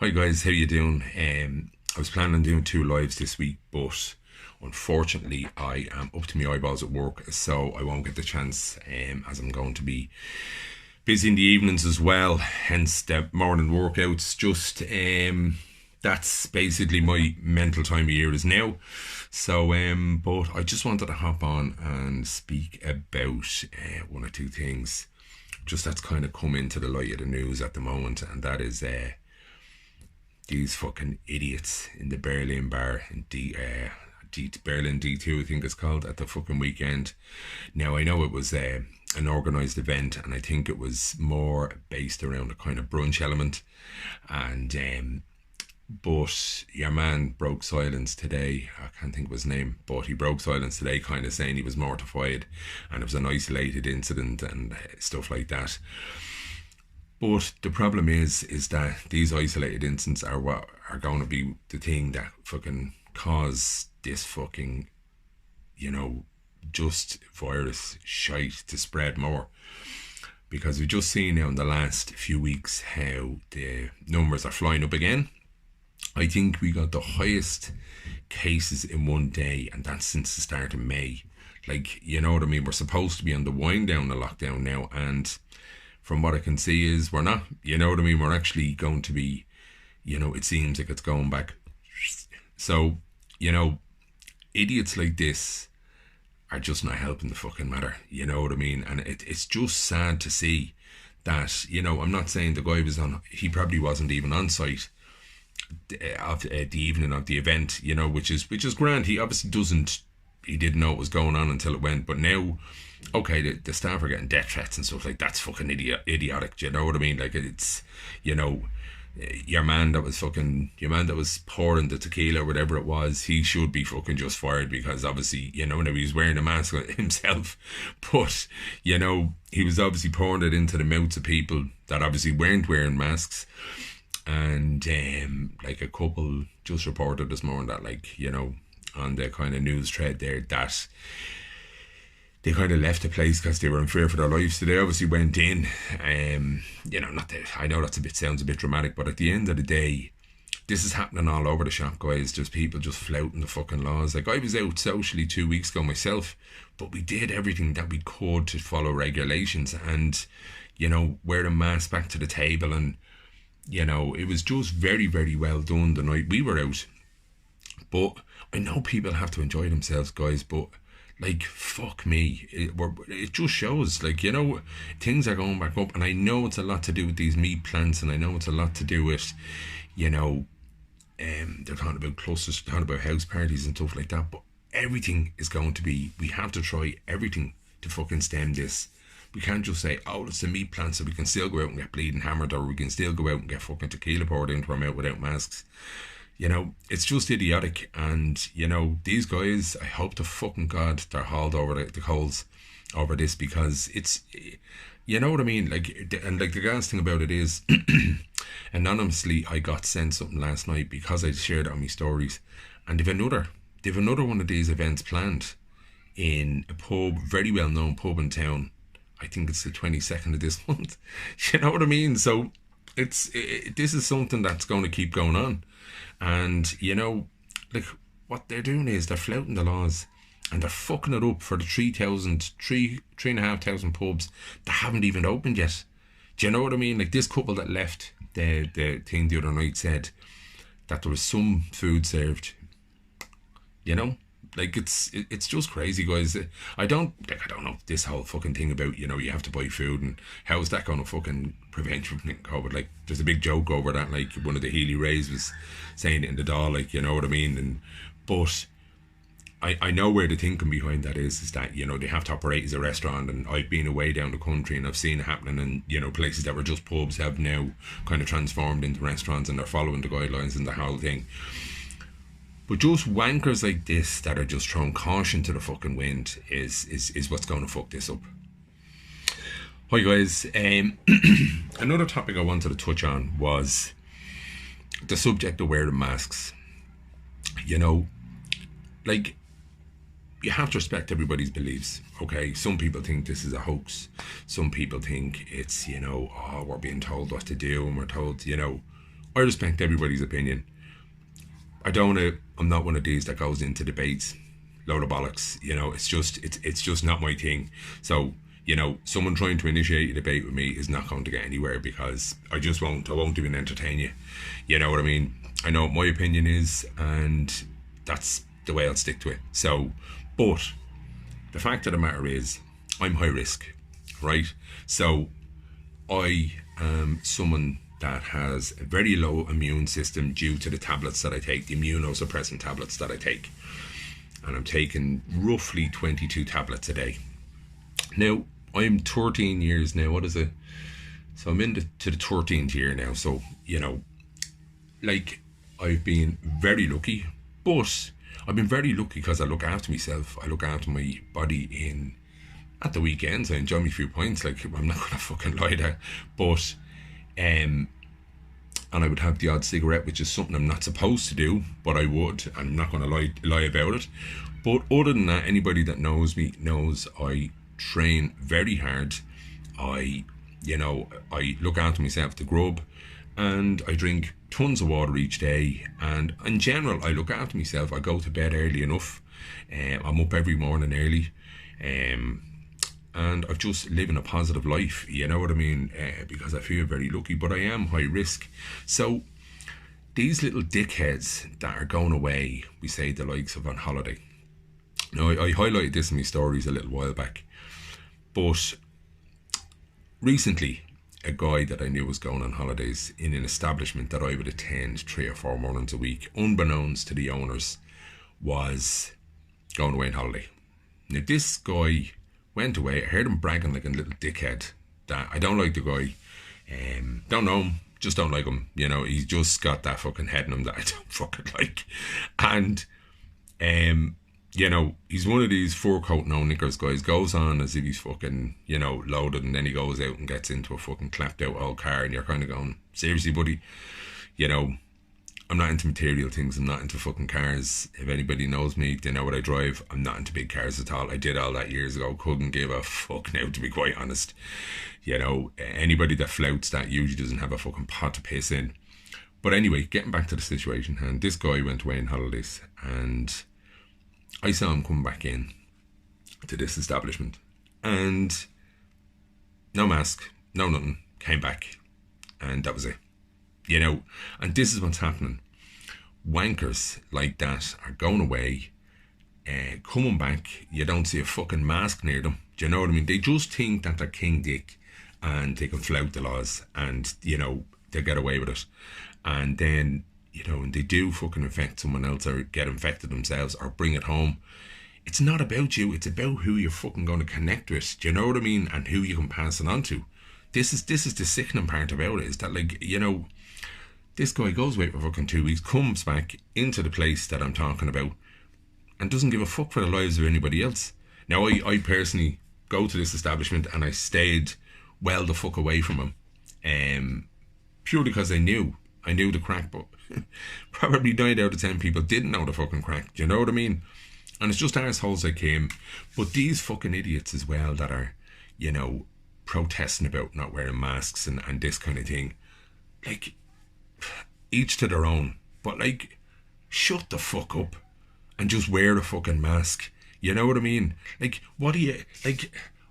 Hi guys, how you doing? I was planning on doing two lives this week, but unfortunately I am up to my eyeballs at work, so I won't get the chance. As I'm going to be busy in the evenings as well, hence the morning workouts. That's basically my mental time of year is now. But I just wanted to hop on and speak about one or two things. Just that's kind of come into the light of the news at the moment, and that is these fucking idiots in the Berlin bar in Berlin D2, I think it's called, at the fucking weekend. Now, I know it was an organised event, and I think it was more based around a kind of brunch element. And but your man broke silence today. I can't think of his name, but he broke silence today, kind of saying he was mortified and it was an isolated incident and stuff like that. But the problem is that these isolated incidents are what are going to be the thing that fucking cause this fucking, just virus shite to spread more. Because we've just seen now in the last few weeks how the numbers are flying up again. I think we got the highest cases in one day, and that's since the start of May. Like, you know what I mean? We're supposed to be on the wind down the lockdown now, and from what I can see is we're not. You know what I mean? We're actually going to be, it seems like it's going back. So, idiots like this are just not helping the fucking matter. You know what I mean? And it's just sad to see that, I'm not saying the guy was he probably wasn't even on site of the evening of the event, which is grand. He obviously he didn't know what was going on until it went. But now, okay, the staff are getting death threats and stuff like that's fucking idiotic. Do you know what I mean? Like it's, your man that was pouring the tequila or whatever it was, he should be fucking just fired because obviously, now he was wearing a mask himself, but he was obviously pouring it into the mouths of people that obviously weren't wearing masks. And like a couple just reported this morning that, on the kind of news thread there, that they kind of left the place because they were in fear for their lives. So they obviously went in. Not that I know sounds a bit dramatic, but at the end of the day, this is happening all over the shop, guys. Just people just flouting the fucking laws. Like, I was out socially 2 weeks ago myself, but we did everything that we could to follow regulations and, wear a mask back to the table. And it was just very, very well done the night we were out. But I know people have to enjoy themselves, guys, but fuck me, it just shows, things are going back up. And I know it's a lot to do with these meat plants, and I know it's a lot to do with, they're talking about clusters, talking about house parties and stuff like that. But everything is going to be, we have to try everything to fucking stem this. We can't just say, oh, it's a meat plant, so we can still go out and get bleeding hammered, or we can still go out and get fucking tequila poured into our mouth without masks. It's just idiotic. And, these guys, I hope to fucking God they're hauled over the coals over this, because it's, you know what I mean? The gas thing about it is, anonymously, I got sent something last night because I shared it on my stories, and they've another one of these events planned in a pub, very well known pub in town. I think it's the 22nd of this month. You know what I mean? So this is something that's going to keep going on. And, what they're doing is they're flouting the laws and they're fucking it up for the 3,500 pubs that haven't even opened yet. Do you know what I mean? Like, this couple that left the thing the other night said that there was some food served, it's just crazy, guys. I don't know this whole fucking thing about, you have to buy food, and how is that going to fucking prevent you from COVID? Like, there's a big joke over that, like one of the Healy Rays was saying it in the Dáil, you know what I mean? But I know where the thinking behind that is that, they have to operate as a restaurant, and I've been away down the country and I've seen it happening, and, places that were just pubs have now kind of transformed into restaurants, and they're following the guidelines and the whole thing. But just wankers like this that are just throwing caution to the fucking wind is what's going to fuck this up. Hi guys, another topic I wanted to touch on was the subject of wearing masks. You have to respect everybody's beliefs, okay? Some people think this is a hoax. Some people think it's, we're being told what to do, and we're told, I respect everybody's opinion. I'm not one of these that goes into debates. Load of bollocks. It's just not my thing. So, someone trying to initiate a debate with me is not going to get anywhere, because I won't even entertain you. You know what I mean? I know what my opinion is, and that's the way I'll stick to it. So, but the fact of the matter is, I'm high risk, right? So, I am someone that has a very low immune system due to the tablets that I take, the immunosuppressant tablets that I take. And I'm taking roughly 22 tablets a day. Now, I'm 13 years now. What is it? So I'm to the 13th year now. So, I've been very lucky. But I've been very lucky because I look after myself. I look after my body at the weekends. I enjoy me a few pints. Like, I'm not going to fucking lie there. But, and I would have the odd cigarette, which is something I'm not supposed to do, but I would. I'm not going to lie about it. But other than that, anybody that knows me knows I train very hard. I look after myself, the grub, and I drink tons of water each day. And in general, I look after myself. I go to bed early enough. I'm up every morning early. And I've just living a positive life, you know what I mean? Because I feel very lucky, but I am high risk. So these little dickheads that are going away, we say the likes of on holiday. Now, I highlighted this in my stories a little while back, but recently a guy that I knew was going on holidays in an establishment that I would attend 3 or 4 mornings a week, unbeknownst to the owners, was going away on holiday. Now, this guy went away. I heard him bragging like a little dickhead that I don't like the guy. Don't know him. Just don't like him. He's just got that fucking head in him that I don't fucking like. And, he's one of these fur coat, no knickers guys. Goes on as if he's fucking, loaded, and then he goes out and gets into a fucking clapped out old car, and you're kind of going, seriously, buddy? I'm not into material things. I'm not into fucking cars. If anybody knows me, they know what I drive. I'm not into big cars at all. I did all that years ago. Couldn't give a fuck now, to be quite honest. Anybody that flouts that usually doesn't have a fucking pot to piss in. But anyway, getting back to the situation, and this guy went away on holidays, and I saw him come back in to this establishment, and no mask, no nothing, came back, and that was it. And this is what's happening. Wankers like that are going away, coming back, you don't see a fucking mask near them. Do you know what I mean? They just think that they're King Dick and they can flout the laws, and, they get away with it. And then, and they do fucking infect someone else or get infected themselves or bring it home. It's not about you, it's about who you're fucking going to connect with. Do you know what I mean? And who you can pass it on to. This is the sickening part about it, is that, this guy goes away for fucking 2 weeks, comes back into the place that I'm talking about, and doesn't give a fuck for the lives of anybody else. Now, I personally go to this establishment, and I stayed well the fuck away from him, purely because I knew the crack, but probably 9 out of 10 people didn't know the fucking crack. Do you know what I mean? And it's just arseholes that came. But these fucking idiots as well that are, protesting about not wearing masks and this kind of thing. Each to their own. But, shut the fuck up and just wear a fucking mask. You know what I mean? What do you...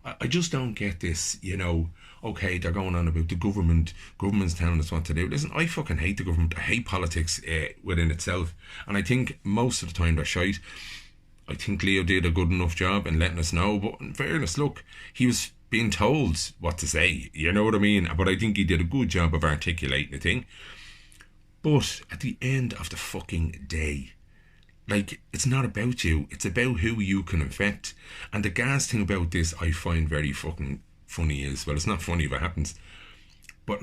I just don't get this, okay, they're going on about the government's telling us what to do. Listen, I fucking hate the government. I hate politics within itself. And I think most of the time they're shite. I think Leo did a good enough job in letting us know. But in fairness, look, he was being told what to say. You know what I mean? But I think he did a good job of articulating the thing. But at the end of the fucking day, it's not about you. It's about who you can infect. And the gas thing about this I find very fucking funny is, well, it's not funny if it happens, but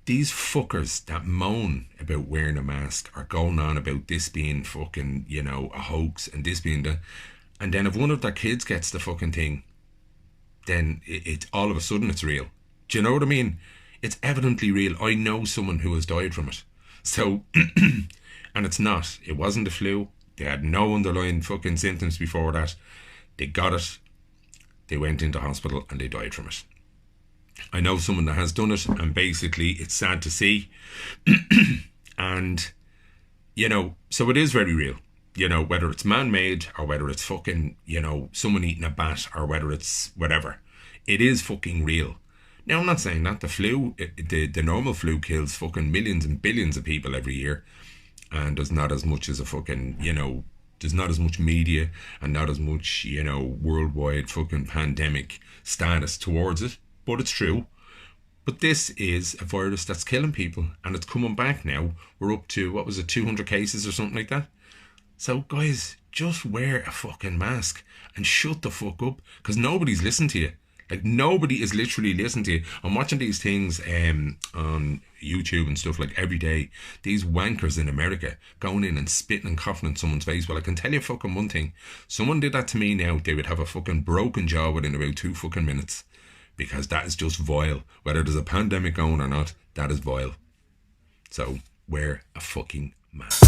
these fuckers that moan about wearing a mask are going on about this being fucking, a hoax, and this being and then if one of their kids gets the fucking thing, then it all of a sudden it's real. Do you know what I mean? It's evidently real. I know someone who has died from it. So, and it wasn't the flu. They had no underlying fucking symptoms before that. They got it. They went into hospital and they died from it. I know someone that has done it, and basically it's sad to see. And, you know, so it is very real. You know, whether it's man-made or whether it's fucking, you know, someone eating a bat or whether it's whatever. It is fucking real. Now, I'm not saying that the flu, the normal flu kills fucking millions and billions of people every year. And there's not as much as a fucking, you know, there's not as much media and not as much, you know, worldwide fucking pandemic status towards it. But it's true. But this is a virus that's killing people, and it's coming back now. We're up to, what was it, 200 cases or something like that? So, guys, just wear a fucking mask and shut the fuck up, because nobody's listening to you. Like, nobody is literally listening to you. I'm watching these things on YouTube and stuff, like, every day. These wankers in America going in and spitting and coughing in someone's face. Well, I can tell you fucking one thing. Someone did that to me now, they would have a fucking broken jaw within about 2 fucking minutes. Because that is just vile. Whether there's a pandemic going or not, that is vile. So, wear a fucking mask.